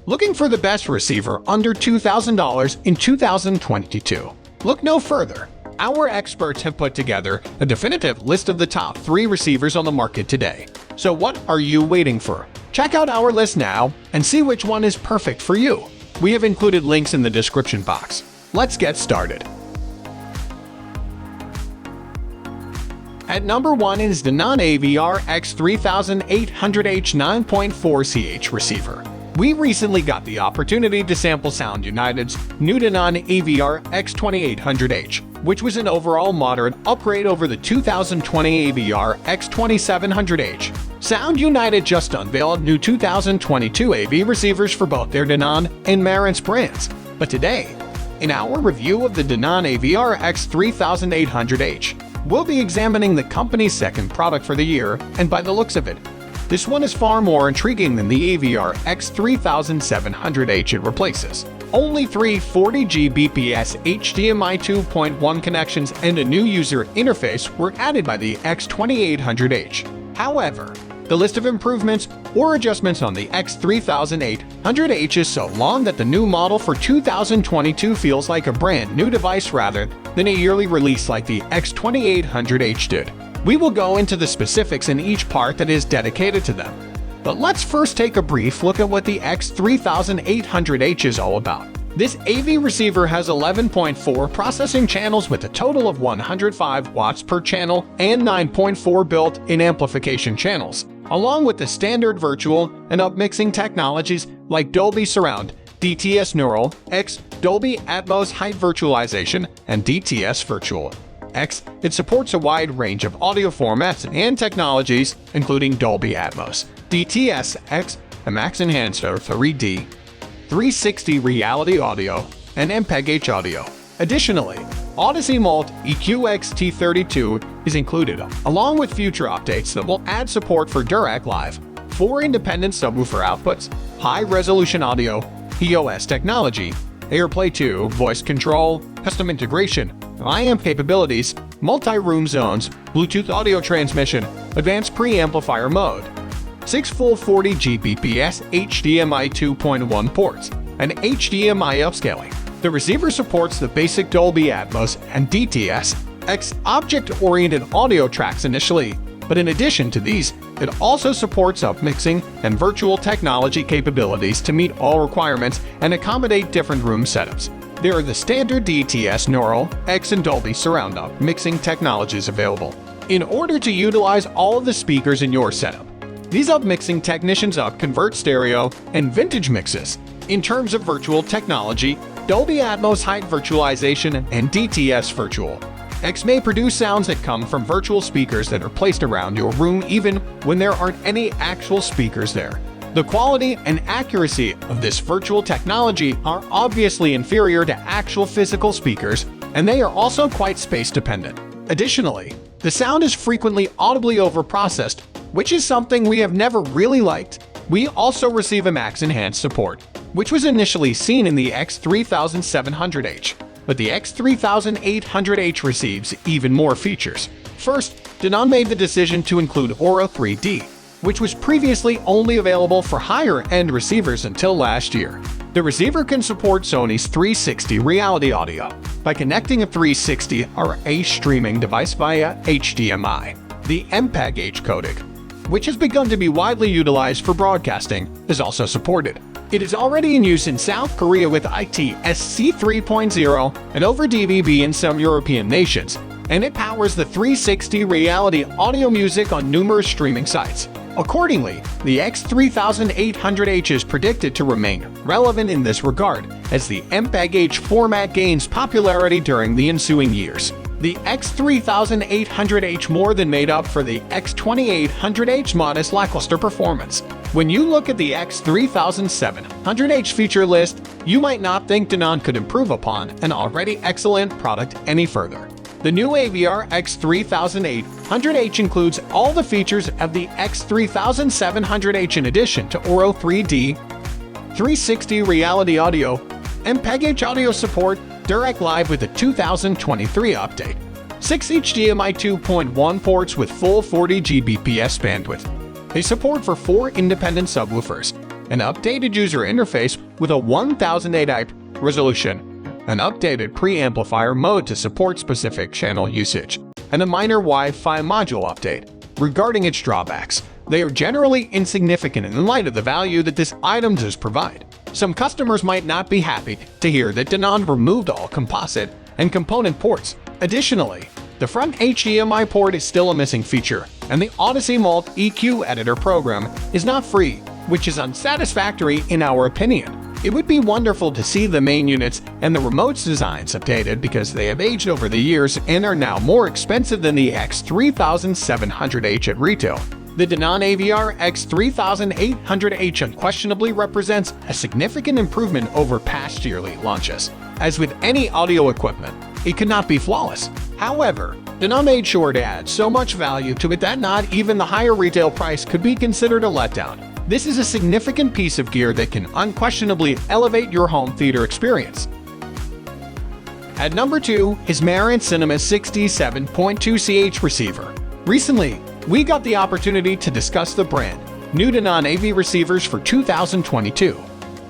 Looking for the best receiver under $2,000 in 2022? Look no further. Our experts have put together a definitive list of the top 3 receivers on the market today. So what are you waiting for? Check out our list now and see which one is perfect for you. We have included links in the description box. Let's get started. At number 1 is Denon AVR-X3800H 9.4 CH receiver. We recently got the opportunity to sample Sound United's new Denon AVR-X2800H, which was an overall moderate upgrade over the 2020 AVR-X2700H. Sound United just unveiled new 2022 AV receivers for both their Denon and Marantz brands. But today, in our review of the Denon AVR-X3800H, we'll be examining the company's second product for the year, and by the looks of it, this one is far more intriguing than the AVR-X3700H it replaces. Only 3 40 Gbps HDMI 2.1 connections and a new user interface were added by the X2800H. However, the list of improvements or adjustments on the X3800H is so long that the new model for 2022 feels like a brand new device rather than a yearly release like the X2800H did. We will go into the specifics in each part that is dedicated to them. But let's first take a brief look at what the X3800H is all about. This AV receiver has 11.4 processing channels with a total of 105 watts per channel and 9.4 built-in amplification channels, along with the standard virtual and upmixing technologies like Dolby Surround, DTS Neural X, Dolby Atmos Height Virtualization, and DTS Virtual X. It supports a wide range of audio formats and technologies, including Dolby Atmos, DTS X, Max Enhancer 3D, 360 Reality Audio, and MPEG-H audio. Additionally, Odyssey Mult EQ-XT32 is included, along with future updates that will add support for Direct Live, 4 independent subwoofer outputs, high-resolution audio, EOS technology, AirPlay 2, voice control, custom integration, IAMP capabilities, multi-room zones, Bluetooth audio transmission, advanced preamplifier mode, 6 full 40 Gbps HDMI 2.1 ports, and HDMI upscaling. The receiver supports the basic Dolby Atmos and DTS X object-oriented audio tracks initially, but in addition to these, it also supports upmixing and virtual technology capabilities to meet all requirements and accommodate different room setups. There are the standard DTS Neural X and Dolby Surround upmixing technologies available. In order to utilize all of the speakers in your setup, these upmixing technicians convert stereo and vintage mixes. In terms of virtual technology, Dolby Atmos Height Virtualization and DTS Virtual X may produce sounds that come from virtual speakers that are placed around your room even when there aren't any actual speakers there. The quality and accuracy of this virtual technology are obviously inferior to actual physical speakers, and they are also quite space-dependent. Additionally, the sound is frequently audibly overprocessed, which is something we have never really liked. We also receive a Max Enhanced support, which was initially seen in the X3700H, but the X3800H receives even more features. First, Denon made the decision to include Auro 3D, which was previously only available for higher-end receivers until last year. The receiver can support Sony's 360 Reality Audio by connecting a 360 RA streaming device via HDMI. The MPEG-H codec, which has begun to be widely utilized for broadcasting, is also supported. It is already in use in South Korea with ITSC 3.0 and over DVB in some European nations, and it powers the 360 Reality Audio music on numerous streaming sites. Accordingly, the X3800H is predicted to remain relevant in this regard as the MPEG-H format gains popularity during the ensuing years. The X3800H more than made up for the X2800H modest lackluster performance. When you look at the X3700H feature list, you might not think Denon could improve upon an already excellent product any further. The new AVR-X3800H includes all the features of the X3700H in addition to Auro 3D, 360 Reality Audio, MPEG-H audio support, Direct Live with a 2023 update, 6 HDMI 2.1 ports with full 40 Gbps bandwidth, a support for 4 independent subwoofers, an updated user interface with a 1080p resolution, an updated preamplifier mode to support specific channel usage, and a minor Wi-Fi module update. Regarding its drawbacks, they are generally insignificant in light of the value that this item does provide. Some customers might not be happy to hear that Denon removed all composite and component ports. Additionally, the front HDMI port is still a missing feature, and the Odyssey Mult EQ editor program is not free, which is unsatisfactory in our opinion. It would be wonderful to see the main units and the remote's designs updated because they have aged over the years and are now more expensive than the X3700H at retail. The Denon AVR-X3800H unquestionably represents a significant improvement over past yearly launches. As with any audio equipment, it could not be flawless. However, Denon made sure to add so much value to it that not even the higher retail price could be considered a letdown. This is a significant piece of gear that can unquestionably elevate your home theater experience. At number 2 is Marantz Cinema 67.2CH receiver. Recently, we got the opportunity to discuss the brand new Denon AV receivers for 2022.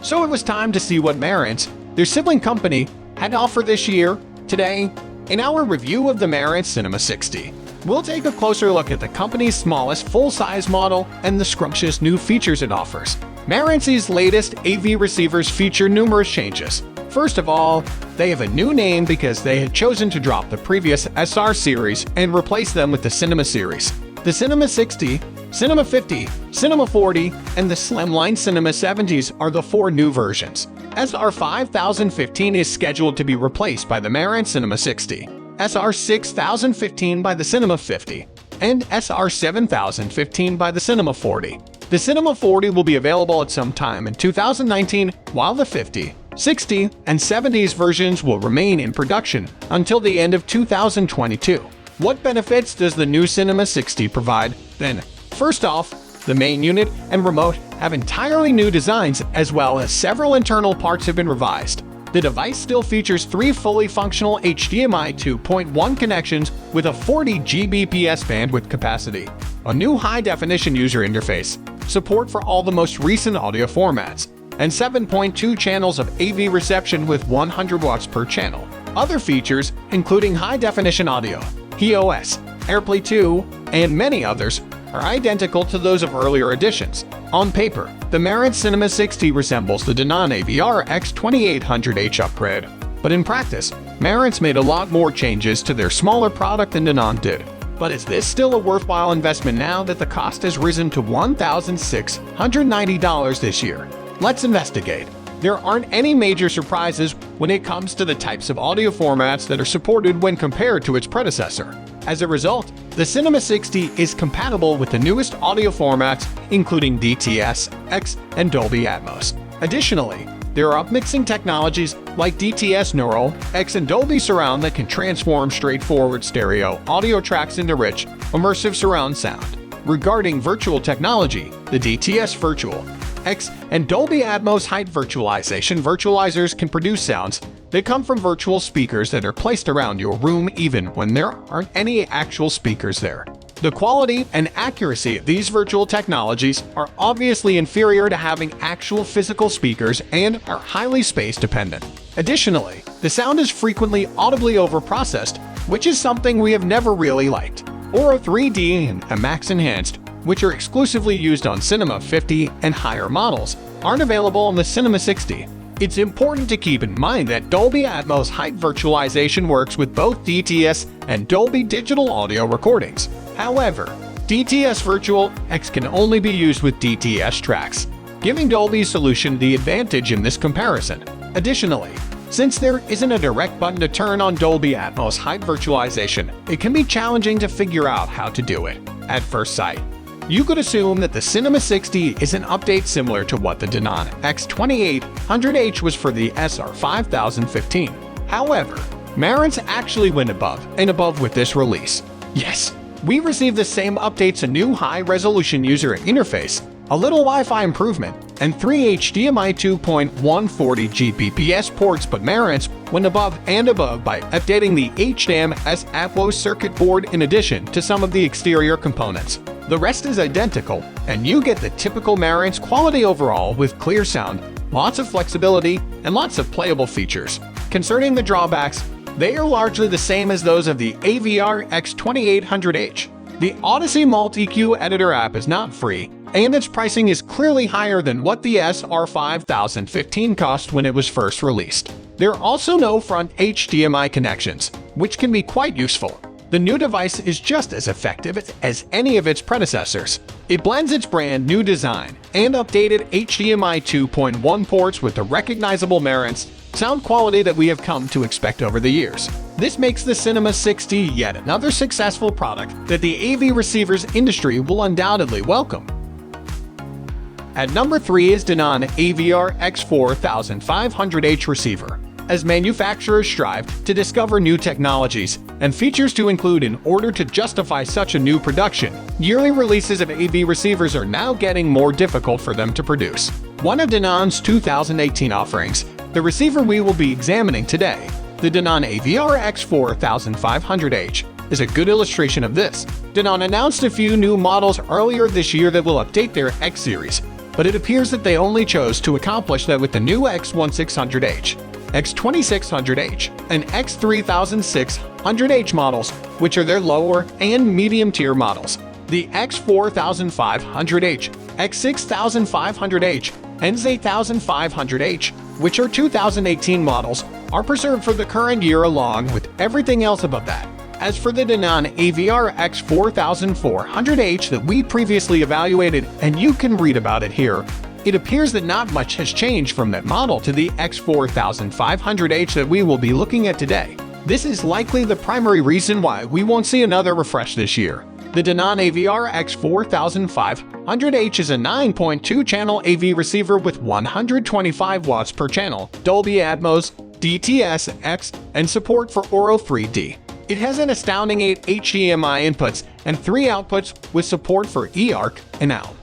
So it was time to see what Marantz, their sibling company, had to offer this year. Today, in our review of the Marantz Cinema 60, we'll take a closer look at the company's smallest full-size model and the scrumptious new features it offers. Marantz's latest AV receivers feature numerous changes. First of all, they have a new name because they had chosen to drop the previous SR series and replace them with the Cinema series. The Cinema 60, Cinema 50, Cinema 40, and the Slimline Cinema 70s are the 4 new versions. SR 5015 is scheduled to be replaced by the Marantz Cinema 60, SR 6015 by the Cinema 50, and SR 7015 by the Cinema 40. The Cinema 40 will be available at some time in 2019, while the 50, 60, and 70s versions will remain in production until the end of 2022. What benefits does the new Cinema 60 provide, then? First off, the main unit and remote have entirely new designs, as well as several internal parts have been revised. The device still features 3 fully functional HDMI 2.1 connections with a 40 Gbps bandwidth capacity, a new high-definition user interface, support for all the most recent audio formats, and 7.2 channels of AV reception with 100 watts per channel. Other features, including high-definition audio, HEOS, AirPlay 2, and many others, are identical to those of earlier editions. On paper, the Marantz Cinema 60 resembles the Denon AVR-X3800H upgrade, but in practice, Marantz made a lot more changes to their smaller product than Denon did. But is this still a worthwhile investment now that the cost has risen to $1,690 this year? Let's investigate. There aren't any major surprises when it comes to the types of audio formats that are supported when compared to its predecessor. As a result, the Cinema 60 is compatible with the newest audio formats, including DTS, X, and Dolby Atmos. Additionally, there are upmixing technologies like DTS Neural, X, and Dolby Surround that can transform straightforward stereo audio tracks into rich, immersive surround sound. Regarding virtual technology, the DTS Virtual, X, and Dolby Atmos height virtualization virtualizers can produce sounds that come from virtual speakers that are placed around your room even when there aren't any actual speakers there. The quality and accuracy of these virtual technologies are obviously inferior to having actual physical speakers and are highly space dependent. Additionally, the sound is frequently audibly overprocessed, which is something we have never really liked. Aura 3D and Max Enhanced, which are exclusively used on Cinema 50 and higher models, aren't available on the Cinema 60. It's important to keep in mind that Dolby Atmos height virtualization works with both DTS and Dolby digital audio recordings. However, DTS Virtual X can only be used with DTS tracks, giving Dolby's solution the advantage in this comparison. Additionally, since there isn't a direct button to turn on Dolby Atmos height virtualization, it can be challenging to figure out how to do it at first sight. You could assume that the Cinema 60 is an update similar to what the Denon X3800H was for the SR 5015. However, Marantz actually went above and above with this release. Yes, we received the same updates: a new high-resolution user interface, a little Wi-Fi improvement, and 3 HDMI 2.1 40 Gbps ports, but Marantz went above and above by updating the HDMI Atmos circuit board in addition to some of the exterior components. The rest is identical, and you get the typical Marantz quality overall with clear sound, lots of flexibility, and lots of playable features. Concerning the drawbacks, they are largely the same as those of the AVR-X3800H. The Odyssey Multi-EQ Editor app is not free, and its pricing is clearly higher than what the SR5015 cost when it was first released. There are also no front HDMI connections, which can be quite useful. The new device is just as effective as any of its predecessors. It blends its brand new design and updated HDMI 2.1 ports with the recognizable Marantz sound quality that we have come to expect over the years. This makes the Cinema 60 yet another successful product that the AV receivers industry will undoubtedly welcome. At number 3 is Denon AVR-X4500H receiver. As manufacturers strive to discover new technologies and features to include in order to justify such a new production, yearly releases of AV receivers are now getting more difficult for them to produce. One of Denon's 2018 offerings, the receiver we will be examining today, the Denon AVR-X4500H, is a good illustration of this. Denon announced a few new models earlier this year that will update their X series, but it appears that they only chose to accomplish that with the new X1600H, X2600H, and X3600H models, which are their lower and medium-tier models. The X4500H, X6500H, and Z8500H, which are 2018 models, are preserved for the current year along with everything else above that. As for the Denon AVR-X4400H that we previously evaluated, and you can read about it here, it appears that not much has changed from that model to the X4500H that we will be looking at today. This is likely the primary reason why we won't see another refresh this year. The Denon AVR-X4500H is a 9.2-channel AV receiver with 125 watts per channel, Dolby Atmos, DTS-X, and support for Auro 3D. It has an astounding 8 HDMI inputs and 3 outputs with support for eARC and ALM.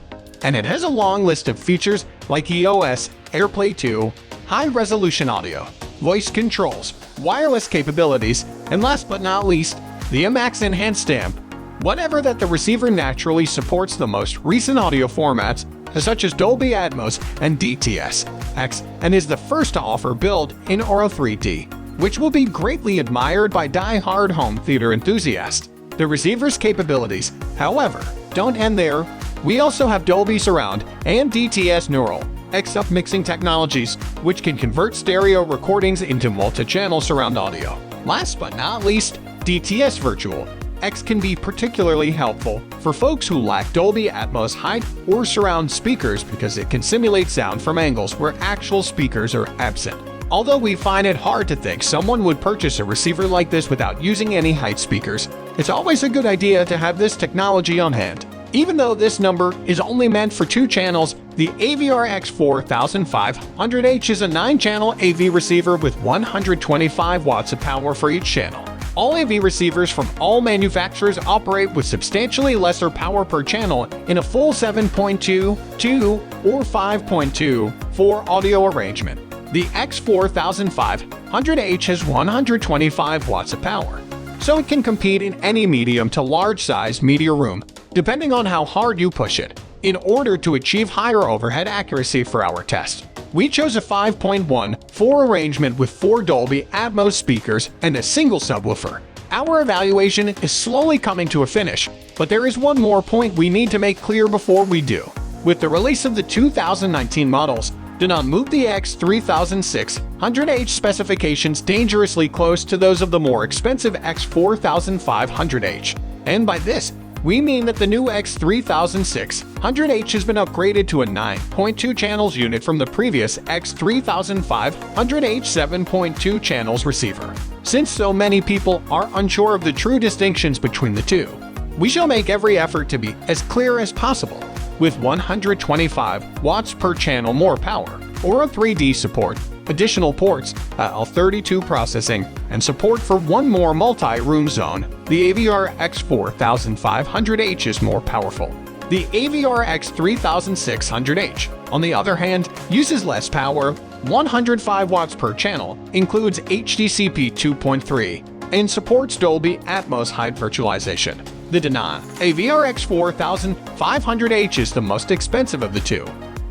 And it has a long list of features like EOS, AirPlay 2, high-resolution audio, voice controls, wireless capabilities, and last but not least, the MX Enhanced Stamp. Whatever that the receiver naturally supports the most recent audio formats, such as Dolby Atmos and DTS-X, and is the first to offer built-in Auro 3D, which will be greatly admired by die-hard home theater enthusiasts. The receiver's capabilities, however, don't end there. We also have Dolby Surround and DTS Neural X-Up mixing technologies, which can convert stereo recordings into multi-channel surround audio. Last but not least, DTS Virtual X can be particularly helpful for folks who lack Dolby Atmos high or surround speakers because it can simulate sound from angles where actual speakers are absent. Although we find it hard to think someone would purchase a receiver like this without using any height speakers, it's always a good idea to have this technology on hand. Even though this number is only meant for 2 channels, the AVR-X4500H is a 9-channel AV receiver with 125 watts of power for each channel. All AV receivers from all manufacturers operate with substantially lesser power per channel in a full 7.2, 2, or 5.2, 4 audio arrangement. The X4500H has 125 watts of power, so it can compete in any medium to large-size media room, depending on how hard you push it. In order to achieve higher overhead accuracy for our test, we chose a 5.1/4 arrangement with 4 Dolby Atmos speakers and a single subwoofer. Our evaluation is slowly coming to a finish, but there is one more point we need to make clear before we do. With the release of the 2019 models, Denon moved the X3600H specifications dangerously close to those of the more expensive X4500H. And by this, we mean that the new X3600H has been upgraded to a 9.2 channels unit from the previous X3500H 7.2 channels receiver. Since so many people are unsure of the true distinctions between the two, we shall make every effort to be as clear as possible. With 125 watts per channel more power, Auro 3D support, additional ports, L32 processing, and support for one more multi-room zone, the AVR-X4500H is more powerful. The AVR-X3600H, on the other hand, uses less power, 105 watts per channel, includes HDCP 2.3, and supports Dolby Atmos high virtualization. The Denon AVR-X4500H is the most expensive of the two.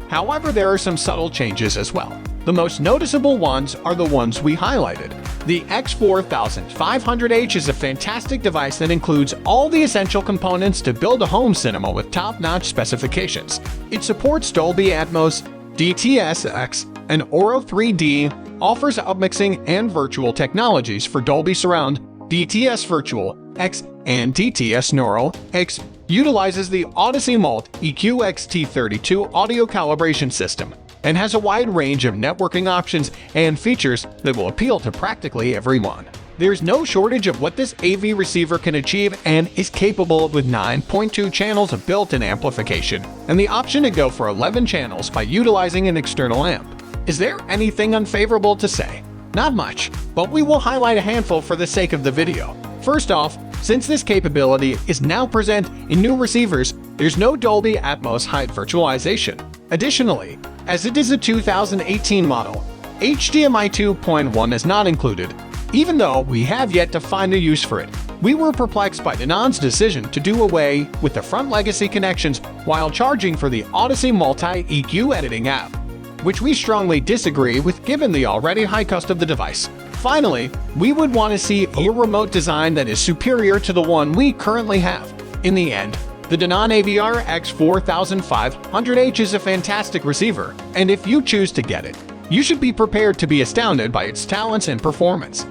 However, there are some subtle changes as well. The most noticeable ones are the ones we highlighted. The X4500H is a fantastic device that includes all the essential components to build a home cinema with top-notch specifications. It supports Dolby Atmos, DTS:X, and Auro 3D, offers upmixing and virtual technologies for Dolby Surround, DTS Virtual X, and DTS Neural X, utilizes the Odyssey Mult EQ-XT32 audio calibration system, and has a wide range of networking options and features that will appeal to practically everyone. There's no shortage of what this AV receiver can achieve and is capable with 9.2 channels of built-in amplification, and the option to go for 11 channels by utilizing an external amp. Is there anything unfavorable to say? Not much, but we will highlight a handful for the sake of the video. First off, since this capability is now present in new receivers, there's no Dolby Atmos height virtualization. Additionally, as it is a 2018 model, HDMI 2.1 is not included. Even though we have yet to find a use for it, we were perplexed by Denon's decision to do away with the front legacy connections while charging for the Odyssey multi-EQ editing app, which we strongly disagree with given the already high cost of the device. Finally, we would want to see a remote design that is superior to the one we currently have. In the end, the Denon AVR-X4500H is a fantastic receiver, and if you choose to get it, you should be prepared to be astounded by its talents and performance.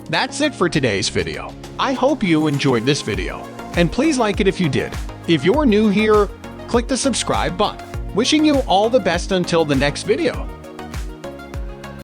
That's it for today's video. I hope you enjoyed this video, and please like it if you did. If you're new here, click the subscribe button. Wishing you all the best until the next video.